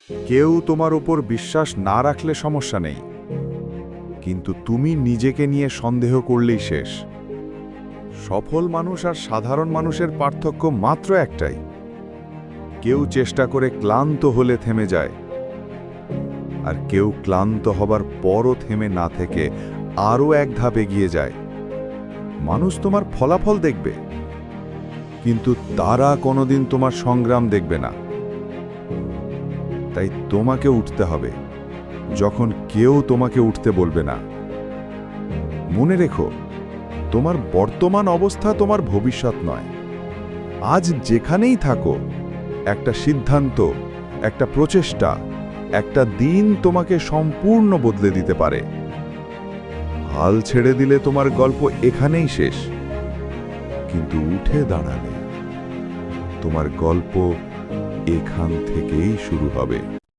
কেউ তোমার উপর বিশ্বাস না রাখলে সমস্যা নেই, কিন্তু তুমি নিজেকে নিয়ে সন্দেহ করলেই শেষ। সফল মানুষ আর সাধারণ মানুষের পার্থক্য মাত্র একটাই: কেউ চেষ্টা করে ক্লান্ত হলে থেমে যায়, আর কেউ ক্লান্ত হবার পরও থেমে না থেকে আরও এক ধাপ এগিয়ে যায়। মানুষ তোমার ফলাফল দেখবে, কিন্তু তারা কোনোদিন তোমার সংগ্রাম দেখবে না। তাই তোমাকে উঠতে হবে যখন কেউ তোমাকে উঠতে বলবে না। মনে রেখো, তোমার বর্তমান অবস্থা তোমার ভবিষ্যৎ নয়। আজ যেখানেই থাকো, একটা সিদ্ধান্ত, একটা প্রচেষ্টা, একটা দিন তোমাকে সম্পূর্ণ বদলে দিতে পারে। হাল ছেড়ে দিলে তোমার গল্প এখানেই শেষ, কিন্তু উঠে দাঁড়ালে তোমার গল্প এখান থেকেই শুরু হবে।